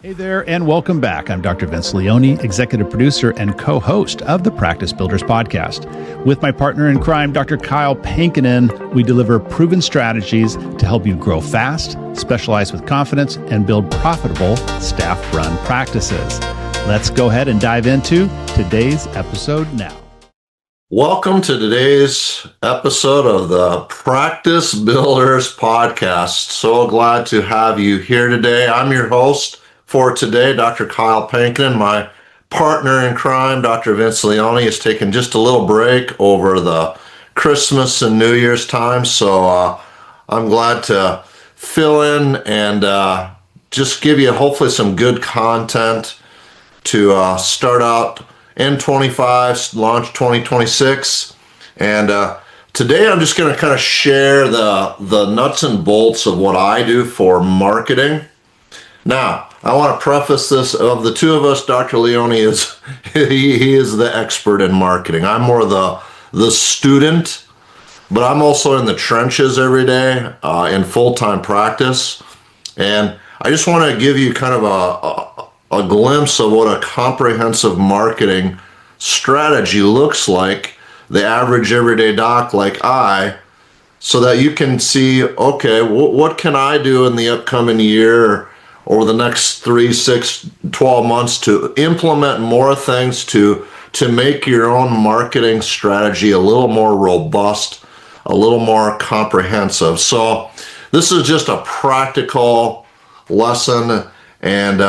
Hey there, and welcome back. I'm Dr. Vince Leone, executive producer and co-host of the Practice Builders podcast. With my partner in crime, Dr. Kyle Pankonin, we deliver proven strategies to help you grow fast, specialize with confidence, and build profitable staff-run practices. Let's go ahead and dive into today's episode now. Welcome to today's episode of the Practice Builders podcast. So glad to have you here today. I'm your host for today, Dr. Kyle Pankonin. My partner in crime, Dr. Vince Leone, is taking just a little break over the Christmas and New Year's time. So I'm glad to fill in and just give you hopefully some good content to start out N25, launch 2026. And today I'm just going to kind of share the nuts and bolts of what I do for marketing. Now, I want to preface this, of the two of us, Dr. Leone is he is the expert in marketing. I'm more the student, but I'm also in the trenches every day in full-time practice. And I just want to give you kind of a glimpse of what a comprehensive marketing strategy looks like, the average everyday doc like so that you can see, okay, what can I do in the upcoming year over the next 3, 6, 12 months to implement more things to make your own marketing strategy a little more robust, a little more comprehensive. So this is just a practical lesson. And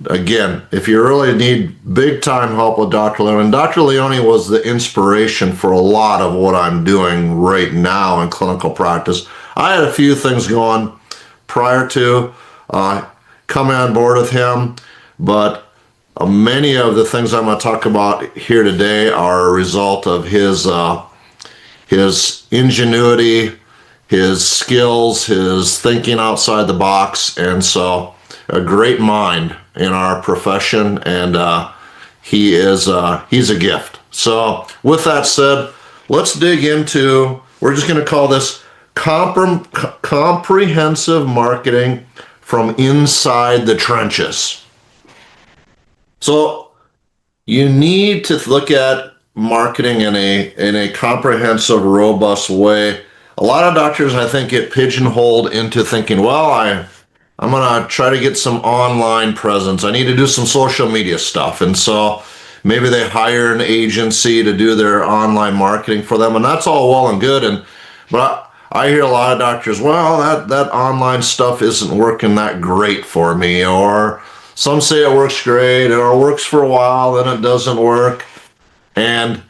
again, if you really need big time help with Dr. Leone, and Dr. Leone was the inspiration for a lot of what I'm doing right now in clinical practice. I had a few things going prior to coming on board with him, but many of the things I'm going to talk about here today are a result of his ingenuity, his skills, his thinking outside the box, and so a great mind in our profession, and he's a gift. So with that said, let's dig into, we're just going to call this comprehensive marketing from inside the trenches. So you need to look at marketing in a comprehensive, robust way. A lot of doctors, I think, get pigeonholed into thinking, well, I'm going to try to get some online presence. I need to do some social media stuff. And so maybe they hire an agency to do their online marketing for them. And that's all well and good. But I hear a lot of doctors, well, that online stuff isn't working that great for me. Or some say it works great, or it works for a while, then it doesn't work. And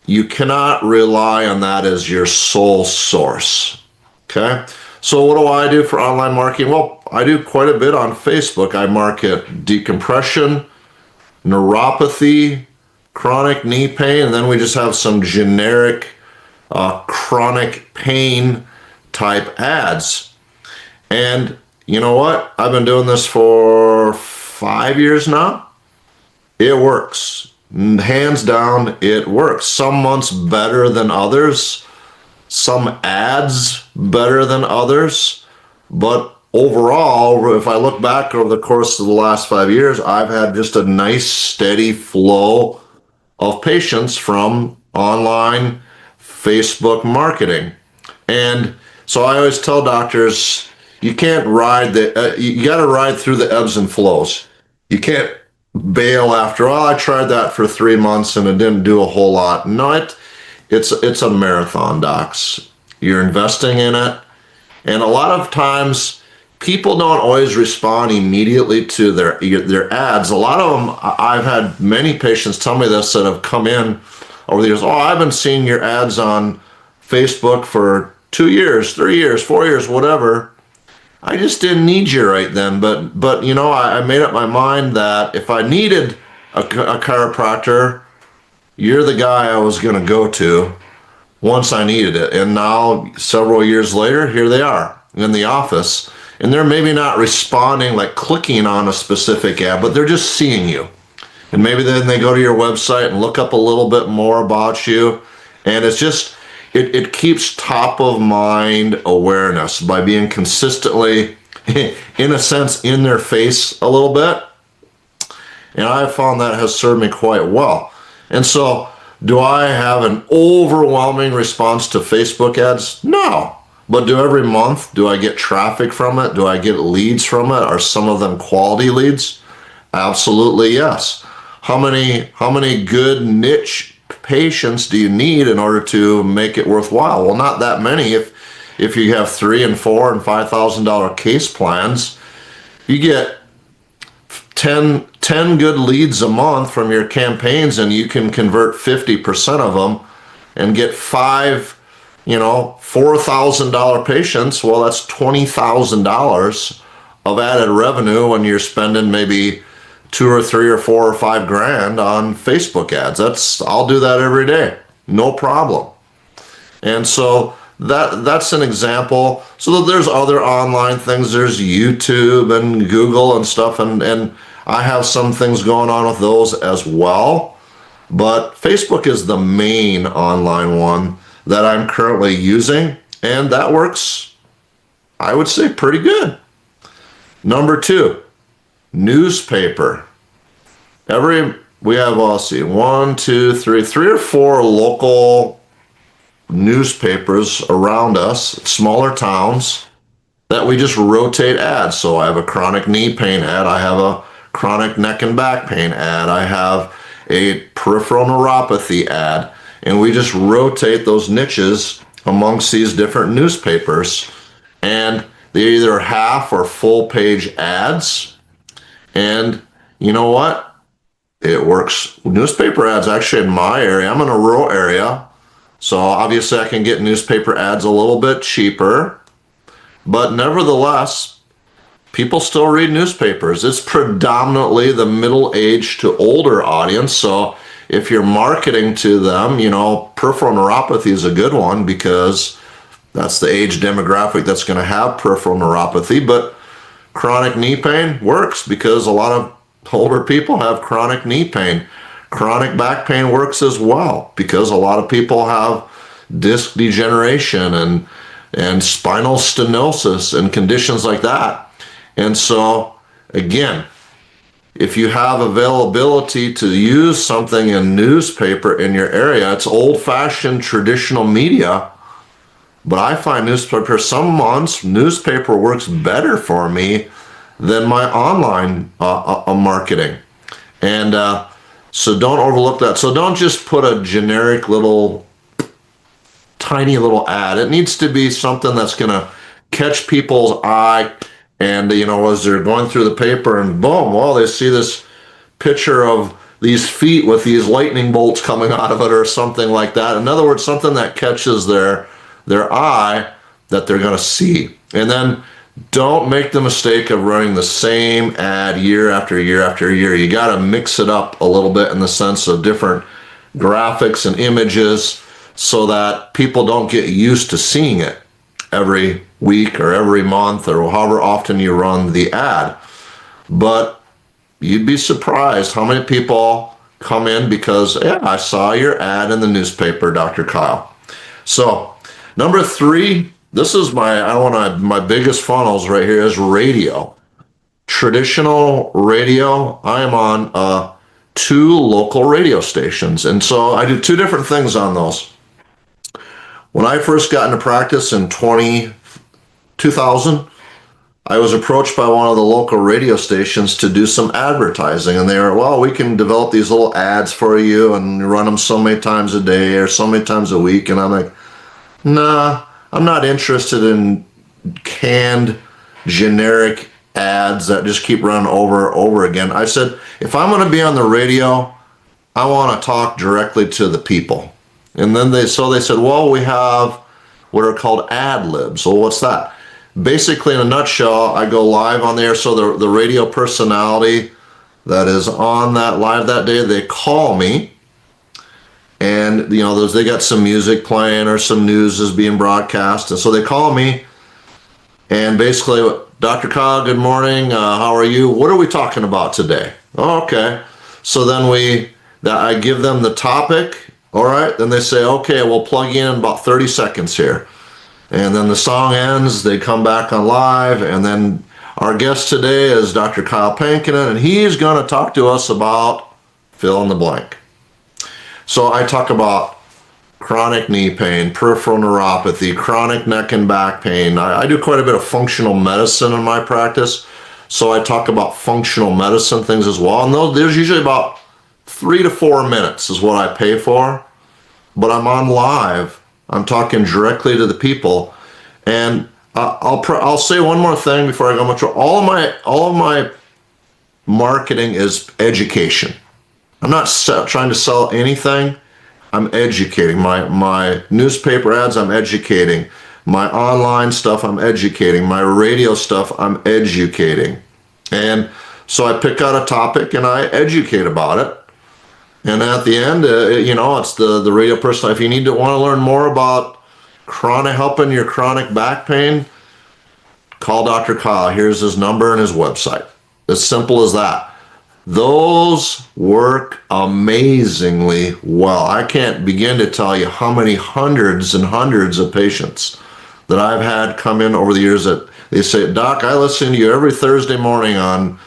you cannot rely on that as your sole source. Okay? So what do for online marketing? Well, I do quite a bit on Facebook. I market decompression, neuropathy, chronic knee pain, and then we just have some generic chronic pain type ads. And you know what? I've been doing this for 5 years now. It works. Hands down, it works. Some months better than others. Some ads better than others. But overall, if I look back over the course of the last 5 years, I've had just a nice steady flow of patients from online Facebook marketing. And so I always tell doctors, you can't ride you got to ride through the ebbs and flows. You can't bail after, I tried that for 3 months and it didn't do a whole lot. No, it's a marathon, docs. You're investing in it. And a lot of times people don't always respond immediately to their ads. A lot of them, I've had many patients tell me this that have come in over the years. I've been seeing your ads on Facebook for 2 years, 3 years, 4 years, whatever. I just didn't need you right then. But you know, I made up my mind that if I needed a chiropractor, you're the guy I was going to go to once I needed it. And now, several years later, here they are in the office. And they're maybe not responding, like clicking on a specific ad, but they're just seeing you. And maybe then they go to your website and look up a little bit more about you. And it's just, it keeps top of mind awareness by being consistently in a sense, in their face a little bit. And I've found that has served me quite well. And so, do I have an overwhelming response to Facebook ads? No. But every month, do I get traffic from it? Do I get leads from it? Are some of them quality leads? Absolutely yes. How many good niche patients do you need in order to make it worthwhile? Well, not that many. If you have $3,000 and $4,000 and $5,000 case plans, you get 10 good leads a month from your campaigns, and you can convert 50% of them and get five, $4,000 patients. Well, that's $20,000 of added revenue when you're spending maybe $2 or $3 or $4 or $5,000 on Facebook ads. I'll do that every day, no problem. And so that's an example. So there's other online things. There's YouTube and Google and stuff, and I have some things going on with those as well. But Facebook is the main online one that I'm currently using, and that works, I would say, pretty good. Number 2, newspaper. We have, let's see, 1, 2, 3 or 4 local newspapers around us, smaller towns, that we just rotate ads. So I have a chronic knee pain ad, I have a chronic neck and back pain ad, I have a peripheral neuropathy ad, and we just rotate those niches amongst these different newspapers. And they're either half or full page ads. And you know what? It works. Newspaper ads actually in my area, I'm in a rural area, so obviously I can get newspaper ads a little bit cheaper, but nevertheless, people still read newspapers. It's predominantly the middle-aged to older audience, so if you're marketing to them, peripheral neuropathy is a good one because that's the age demographic that's going to have peripheral neuropathy, but chronic knee pain works because a lot of older people have chronic knee pain. Chronic back pain works as well because a lot of people have disc degeneration and spinal stenosis and conditions like that. And so, again, if you have availability to use something in newspaper in your area, it's old-fashioned traditional media, but I find some months newspaper works better for me than my online marketing. And so don't overlook that. So don't just put a generic tiny little ad. It needs to be something that's going to catch people's eye. And, as they're going through the paper and boom, well, they see this picture of these feet with these lightning bolts coming out of it or something like that. In other words, something that catches their eye that they're going to see. And then don't make the mistake of running the same ad year after year after year. You got to mix it up a little bit in the sense of different graphics and images so that people don't get used to seeing it every week or every month or however often you run the ad. But you'd be surprised how many people come in because, I saw your ad in the newspaper, Dr. Kyle. So, number 3, this is my biggest funnels right here is radio. Traditional radio, I am on 2 local radio stations. And so I do 2 different things on those. When I first got into practice in 2000, I was approached by one of the local radio stations to do some advertising. And they were, well, we can develop these little ads for you and run them so many times a day or so many times a week. And I'm like, nah, I'm not interested in canned, generic ads that just keep running over and over again. I said, if I'm going to be on the radio, I want to talk directly to the people. And then they said, well, we have what are called ad libs. Well, what's that? Basically, in a nutshell, I go live on there. So the radio personality that is on that live that day, they call me. And, they got some music playing or some news is being broadcast. And so they call me and basically, Dr. Kyle, good morning. How are you? What are we talking about today? Oh, okay. So then I give them the topic. All right. Then they say, okay, we'll plug you in about 30 seconds here. And then the song ends. They come back on live. And then Our guest today is Dr. Kyle Pankonin, and he's going to talk to us about fill in the blank. So I talk about chronic knee pain, peripheral neuropathy, chronic neck and back pain. I do quite a bit of functional medicine in my practice, so I talk about functional medicine things as well. And there's usually about 3 to 4 minutes is what I pay for, but I'm on live. I'm talking directly to the people, and I'll say one more thing before I go much. All of my marketing is education. I'm not trying to sell anything. I'm educating. My newspaper ads, I'm educating. My online stuff, I'm educating. My radio stuff, I'm educating. And so I pick out a topic and I educate about it. And at the end, it's the radio person. If you want to learn more about helping your chronic back pain, call Dr. Kyle. Here's his number and his website. As simple as that. Those work amazingly well. I can't begin to tell you how many hundreds and hundreds of patients that I've had come in over the years that they say, Doc, I listen to you every Thursday morning on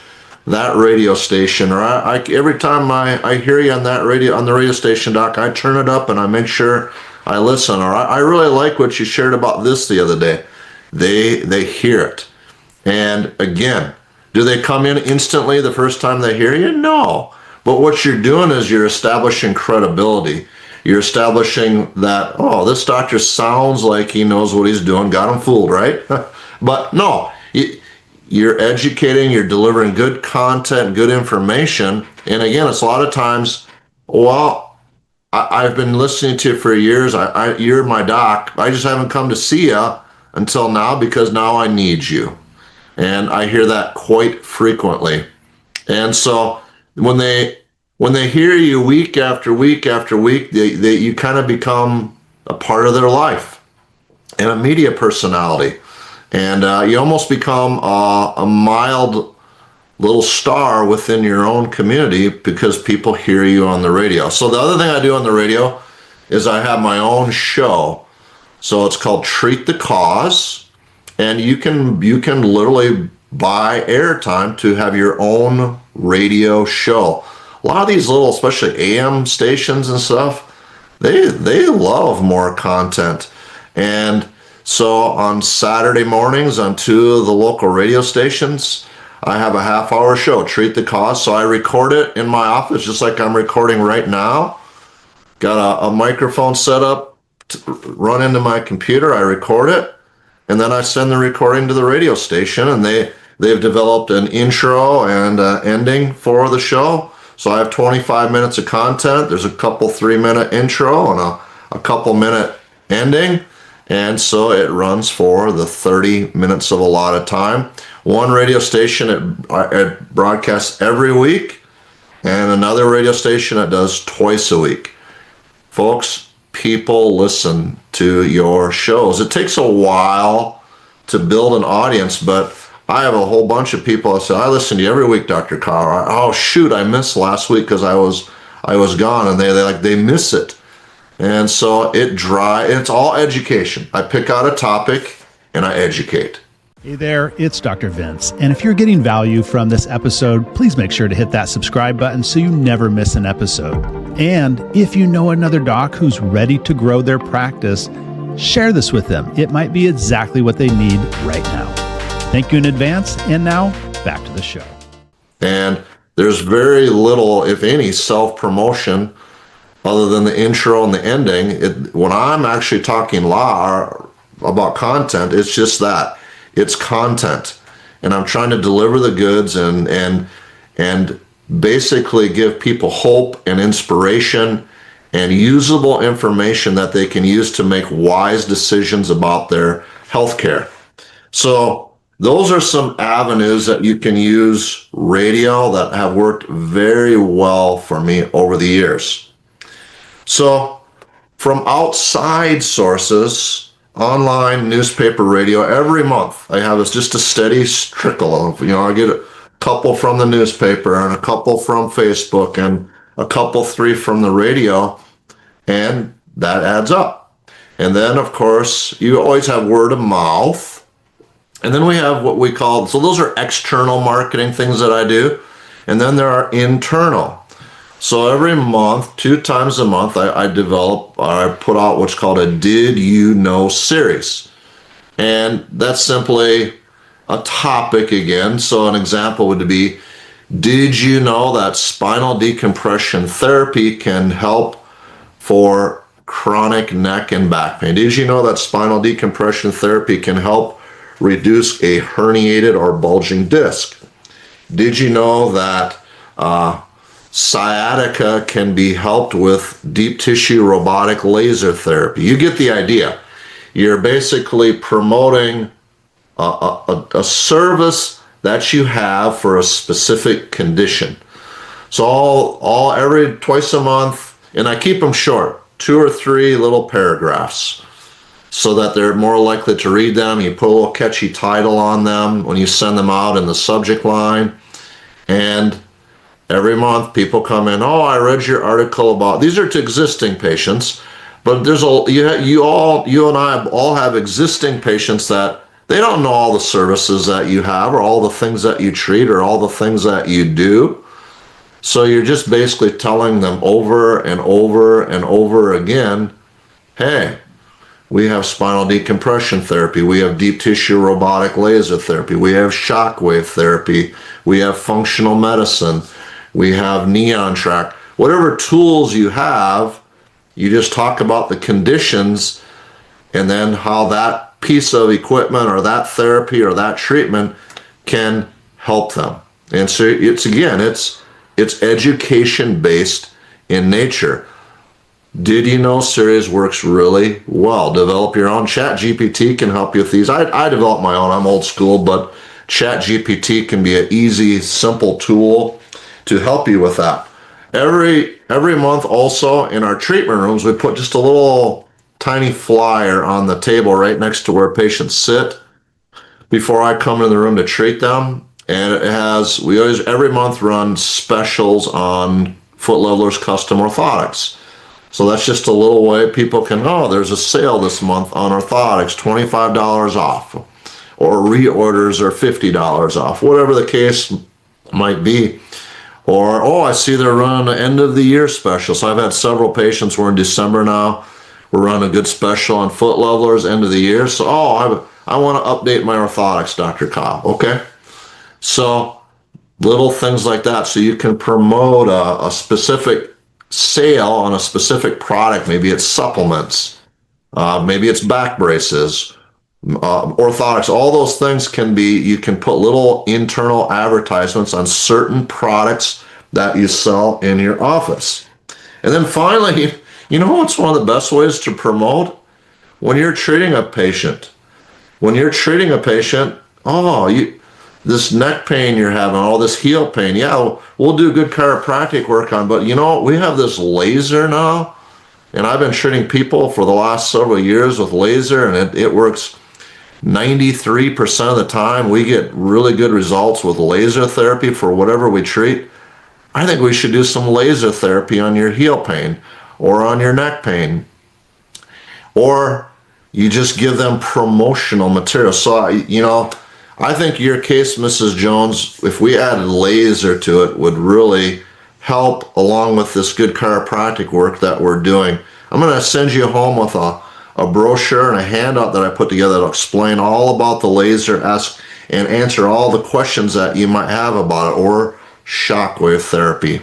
that radio station, or every time I hear you on the radio station, Doc, I turn it up and I make sure I listen, or I really like what you shared about this the other day. They hear it. And again, do they come in instantly the first time they hear you? No. But what you're doing is you're establishing credibility. You're establishing that, oh, this doctor sounds like he knows what he's doing. Got him fooled, right? But no, you're educating, you're delivering good content, good information. And again, it's a lot of times, well, I've been listening to you for years. You're my doc. I just haven't come to see you until now because now I need you. And I hear that quite frequently. And so when they hear you week after week after week, you kind of become a part of their life and a media personality. And you almost become a mild little star within your own community because people hear you on the radio. So the other thing I do on the radio is I have my own show. So it's called Treat the Cause, and you can literally buy airtime to have your own radio show. A lot of these little, especially AM stations and stuff, they love more content. And so on Saturday mornings on 2 of the local radio stations, I have a half-hour show, Treat the Cause. So I record it in my office just like I'm recording right now. Got a microphone set up, run into my computer, I record it, and then I send the recording to the radio station, and they've developed an intro and ending for the show. So I have 25 minutes of content. There's a couple 3-minute intro and a couple minute ending. And so it runs for the 30 minutes of a lot of time. One radio station, it broadcasts every week, and another radio station, it does twice a week. Folks, people listen to your shows. It takes a while to build an audience, but I have a whole bunch of people that say, I listen to you every week, Dr. Kyle. Oh, shoot, I missed last week because I was gone, and they miss it. And so it's all education. I pick out a topic and I educate. Hey there, it's Dr. Vince. And if you're getting value from this episode, please make sure to hit that subscribe button so you never miss an episode. And if you know another doc who's ready to grow their practice, share this with them. It might be exactly what they need right now. Thank you in advance. And now back to the show. And there's very little, if any, self-promotion other than the intro and the ending. When I'm actually talking about content, it's just that. It's content. And I'm trying to deliver the goods and basically give people hope and inspiration and usable information that they can use to make wise decisions about their healthcare. So those are some avenues that you can use radio that have worked very well for me over the years. So from outside sources, online, newspaper, radio, every month I have just a steady trickle of, I get a couple from the newspaper and a couple from Facebook and a couple, 3 from the radio, and that adds up. And then, of course, you always have word of mouth. And then we have what we call, so those are external marketing things that I do. And then there are internal. So every month, 2 times a month, I put out what's called a Did You Know series. And that's simply a topic again. So an example would be, did you know that spinal decompression therapy can help for chronic neck and back pain? Did you know that spinal decompression therapy can help reduce a herniated or bulging disc? Did you know that sciatica can be helped with deep tissue robotic laser therapy? You get the idea. You're basically promoting a service that you have for a specific condition. So every twice a month, and I keep them short, 2 or 3 little paragraphs, so that they're more likely to read them. You put a little catchy title on them when you send them out in the subject line. And every month people come in, oh, I read your article about, these are to existing patients, but you and I all have existing patients that they don't know all the services that you have or all the things that you treat or all the things that you do. So you're just basically telling them over and over and over again, hey, we have spinal decompression therapy, we have deep tissue robotic laser therapy, we have shockwave therapy, we have functional medicine, we have neon track. Whatever tools you have, you just talk about the conditions and then how that piece of equipment or that therapy or that treatment can help them. And so it's education based in nature. Did you know series works really well? Develop your own. ChatGPT can help you with these. I developed my own. I'm old school, but ChatGPT can be an easy, simple tool to help you with that. Every month also in our treatment rooms, we put just a little tiny flyer on the table right next to where patients sit before I come in the room to treat them. And we always every month run specials on foot levelers custom orthotics. So that's just a little way people can, there's a sale this month on orthotics, $25 off, or reorders are $50 off, whatever the case might be. Or, I see they're running an end of the year special. So I've had several patients, we're in December now, we're running a good special on foot levelers, end of the year. So, I want to update my orthotics, Dr. Kyle. Okay. So little things like that. So you can promote a specific sale on a specific product. Maybe it's supplements, maybe it's back braces, orthotics. All those things you can put little internal advertisements on certain products that you sell in your office. And then finally, you know what's one of the best ways to promote? When you're treating a patient. This neck pain you're having, all this heel pain, we'll do good chiropractic work on, but we have this laser now, and I've been treating people for the last several years with laser, and it works 93% of the time. We get really good results with laser therapy for whatever we treat. I think we should do some laser therapy on your heel pain or on your neck pain. Or you just give them promotional material. So, I think your case, Mrs. Jones, if we added laser to it, would really help along with this good chiropractic work that we're doing. I'm going to send you home with a brochure and a handout that I put together to explain all about the laser and answer all the questions that you might have about it, or shockwave therapy.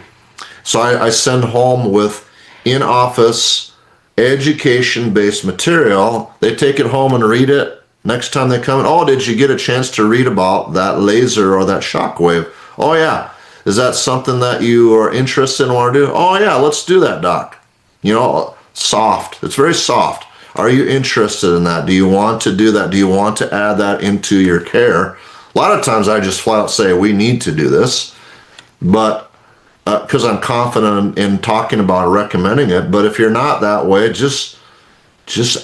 So I send home with in-office education-based material. They take it home and read it. Next time they come in, did you get a chance to read about that laser or that shockwave? Oh, yeah. Is that something that you are interested in and want to do? Oh, yeah, let's do that, doc. Soft. It's very soft. Are you interested in that? Do you want to do that? Do you want to add that into your care? A lot of times I just flat out say, we need to do this, but because I'm confident in talking about it, recommending it. But if you're not that way, just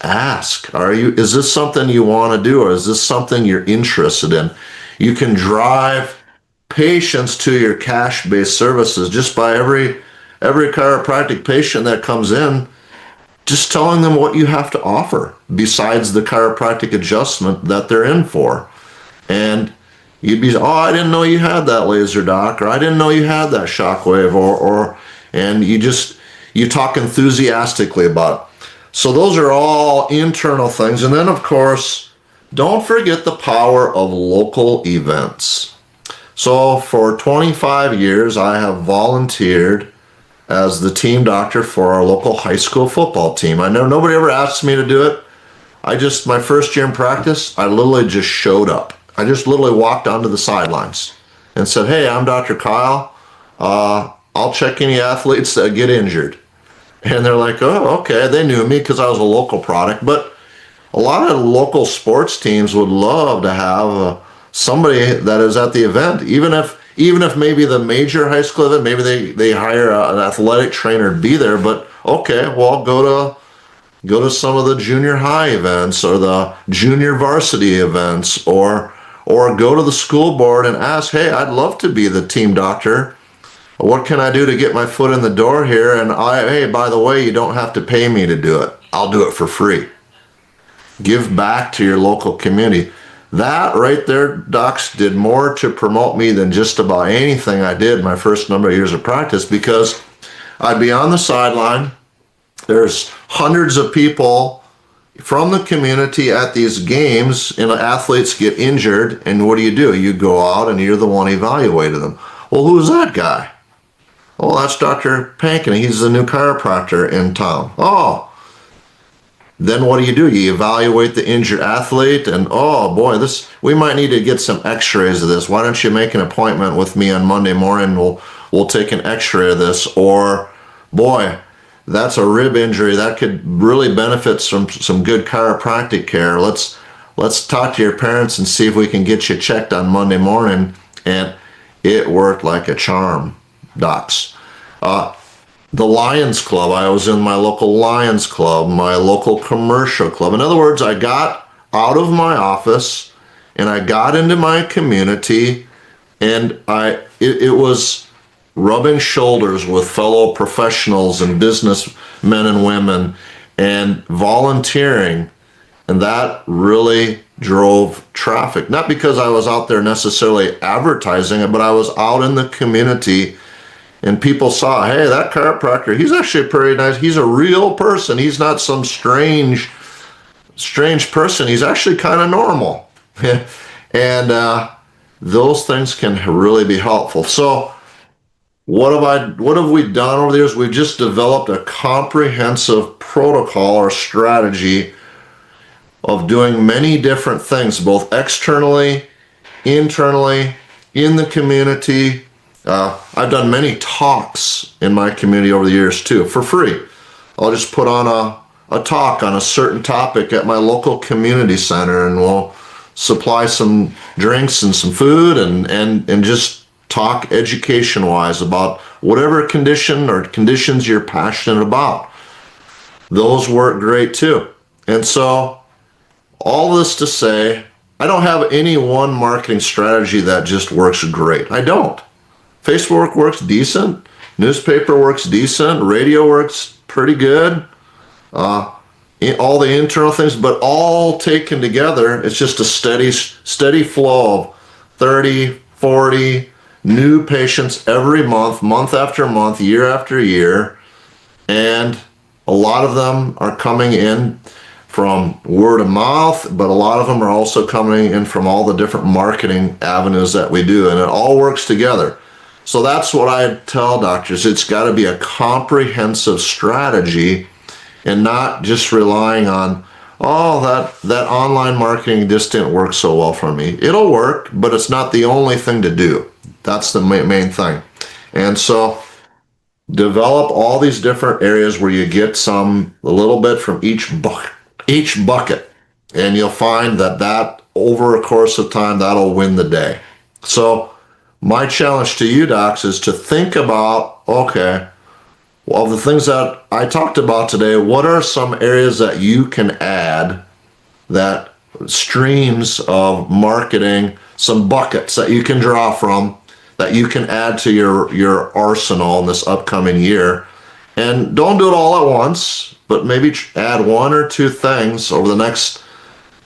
ask. Is this something you want to do, or is this something you're interested in? You can drive patients to your cash-based services just by every chiropractic patient that comes in, just telling them what you have to offer besides the chiropractic adjustment that they're in for. And you'd be, oh, I didn't know you had that laser, doc, or I didn't know you had that shockwave, and you talk enthusiastically about it. So those are all internal things. And then, of course, don't forget the power of local events. So for 25 years, I have volunteered as the team doctor for our local high school football team. I know nobody ever asked me to do it. My first year in practice, I literally just showed up. I just literally walked onto the sidelines and said, hey, I'm Dr. Kyle. I'll check any athletes that get injured. And they're like, oh, okay. They knew me because I was a local product. But a lot of local sports teams would love to have somebody that is at the event, even if maybe the major high school event, maybe they hire an athletic trainer to be there. But okay, well, go to some of the junior high events or the junior varsity events, or go to the school board and ask, hey, I'd love to be the team doctor. What can I do to get my foot in the door here? And hey, by the way, you don't have to pay me to do it. I'll do it for free. Give back to your local community. That right there, docs, did more to promote me than just about anything I did my first number of years of practice, because I'd be on the sideline. There's hundreds of people from the community at these games, and athletes get injured, and what do? You go out and you're the one evaluating them. Well, who's that guy? Oh, that's Dr. Pankonin. He's the new chiropractor in town. Oh, then what do? You evaluate the injured athlete, and oh boy, we might need to get some x-rays of this. Why don't you make an appointment with me on Monday morning? We'll take an x-ray of this. Or, boy, that's a rib injury. That could really benefit some good chiropractic care. Let's talk to your parents and see if we can get you checked on Monday morning. And it worked like a charm, docs. The Lions Club, I was in my local Lions Club, my local commercial club. In other words, I got out of my office and I got into my community, and it was rubbing shoulders with fellow professionals and businessmen and women and volunteering. And that really drove traffic. Not because I was out there necessarily advertising it, but I was out in the community, and people saw, hey, that chiropractor, he's actually pretty nice. He's a real person. He's not some strange person. He's actually kind of normal. And those things can really be helpful. So what have we done over the years? We've just developed a comprehensive protocol or strategy of doing many different things, both externally, internally, in the community. I've done many talks in my community over the years too, for free. I'll just put on a talk on a certain topic at my local community center, and we'll supply some drinks and some food and just talk education-wise about whatever condition or conditions you're passionate about. Those work great too. And so all this to say, I don't have any one marketing strategy that just works great. I don't. Facebook works decent. Newspaper works decent. Radio works pretty good. All the internal things, but all taken together, it's just a steady flow of 30, 40 new patients every month after month, year after year. And a lot of them are coming in from word of mouth, but a lot of them are also coming in from all the different marketing avenues that we do, and it all works together. So that's what I tell doctors. It's got to be a comprehensive strategy, and not just relying on, oh, that online marketing just didn't work so well for me. It'll work, but it's not the only thing to do. That's the main thing. And so develop all these different areas where you get a little bit from each bucket, and you'll find that over a course of time, that'll win the day. So my challenge to you, docs, is to think about, okay, well, the things that I talked about today, what are some areas that you can add, that streams of marketing, some buckets that you can draw from, that you can add to your arsenal in this upcoming year. And don't do it all at once, but maybe add one or two things over the next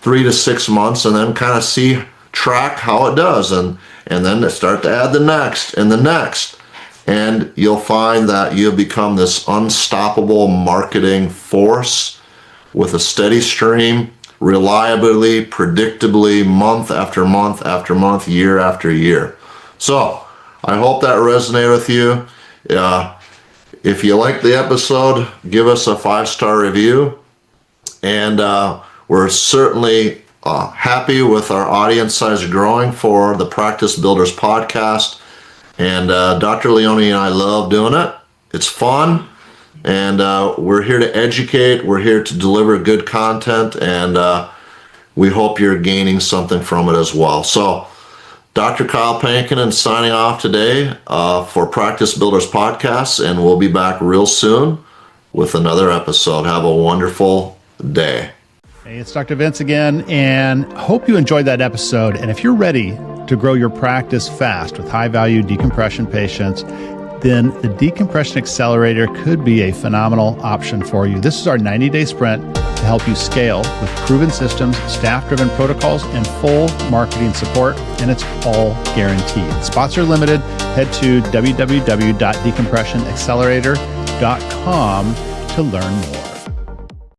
3 to 6 months, and then kind of see track how it does, and then start to add the next and the next. And you'll find that you'll become this unstoppable marketing force with a steady stream, reliably, predictably, month after month after month, year after year. So I hope that resonated with you. If you liked the episode, give us a 5-star review. And we're certainly happy with our audience size growing for the Practice Builders podcast. And Dr. Leone and I love doing it. It's fun. And we're here to educate. We're here to deliver good content. And we hope you're gaining something from it as well. So Dr. Kyle Pankonin signing off today for Practice Builders Podcast. And we'll be back real soon with another episode. Have a wonderful day. Hey, it's Dr. Vince again, and hope you enjoyed that episode. And if you're ready to grow your practice fast with high-value decompression patients, then the Decompression Accelerator could be a phenomenal option for you. This is our 90-day sprint to help you scale with proven systems, staff-driven protocols, and full marketing support, and it's all guaranteed. Spots are limited. Head to www.decompressionaccelerator.com to learn more.